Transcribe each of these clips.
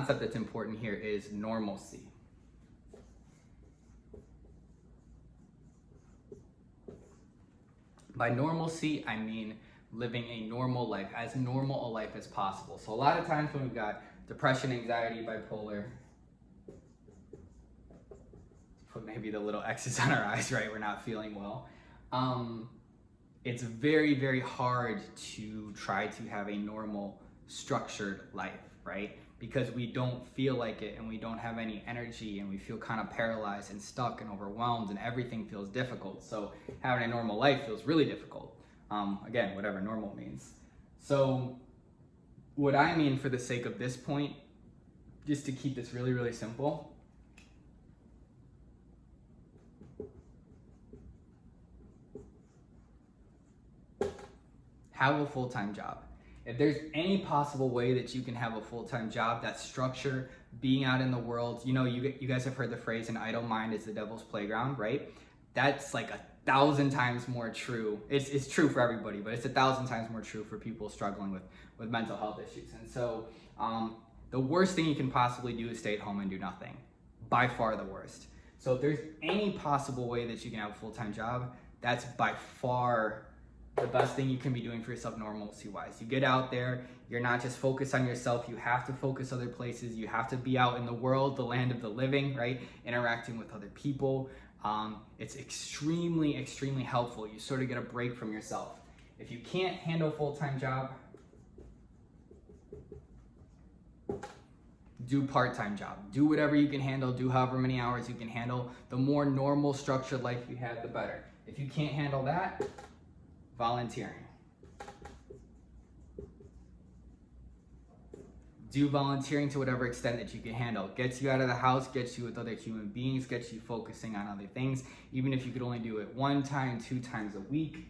concept that's important here is normalcy. By normalcy, I mean living a normal life, as normal a life as possible. So a lot of times when we've got depression, anxiety, bipolar, put maybe the little X's on our eyes, right? We're not feeling well. It's very, very hard to try to have a normal, structured life, right? Because we don't feel like it and we don't have any energy and we feel kind of paralyzed and stuck and overwhelmed and everything feels difficult. So having a normal life feels really difficult. Again, whatever normal means. So what I mean for the sake of this point, just to keep this really, really simple, have a full-time job. If there's any possible way that you can have a full-time job, that structure, being out in the world, you know, you guys have heard the phrase, an idle mind is the devil's playground, right? That's like 1,000 times more true. It's true for everybody, but it's 1,000 times more true for people struggling with mental health issues. And so the worst thing you can possibly do is stay at home and do nothing. By far the worst. So if there's any possible way that you can have a full-time job, that's by far the best thing you can be doing for yourself normalcy-wise. You get out there, you're not just focused on yourself, you have to focus other places, you have to be out in the world, the land of the living, right? Interacting with other people. It's extremely, extremely helpful. You sort of get a break from yourself. If you can't handle a full-time job, do part-time job. Do whatever you can handle, do however many hours you can handle. The more normal, structured life you have, the better. If you can't handle that, volunteering. Do volunteering to whatever extent that you can handle. Gets you out of the house, gets you with other human beings, gets you focusing on other things. Even if you could only do it 1 time, 2 times a week,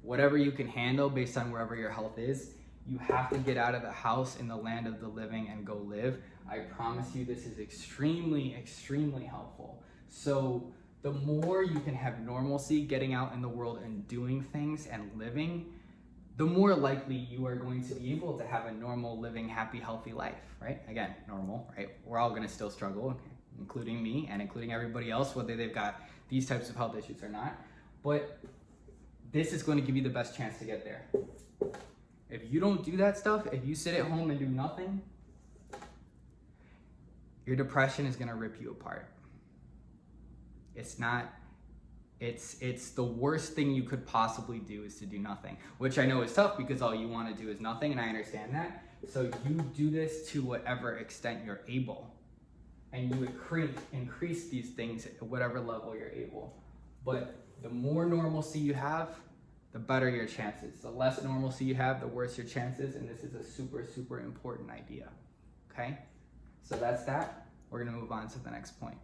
whatever you can handle based on wherever your health is, you have to get out of the house in the land of the living and go live. I promise you this is extremely, extremely helpful. So the more you can have normalcy, getting out in the world and doing things and living, the more likely you are going to be able to have a normal, living, happy, healthy life, right? Again, normal, right? We're all gonna still struggle, including me and including everybody else, whether they've got these types of health issues or not. But this is going to give you the best chance to get there. If you don't do that stuff, if you sit at home and do nothing, your depression is gonna rip you apart. It's the worst thing you could possibly do is to do nothing, which I know is tough because all you want to do is nothing, and I understand that. So you do this to whatever extent you're able, and you increase these things at whatever level you're able. But the more normalcy you have, the better your chances. The less normalcy you have, the worse your chances, and this is a super, super important idea, okay? So that's that. We're gonna move on to the next point.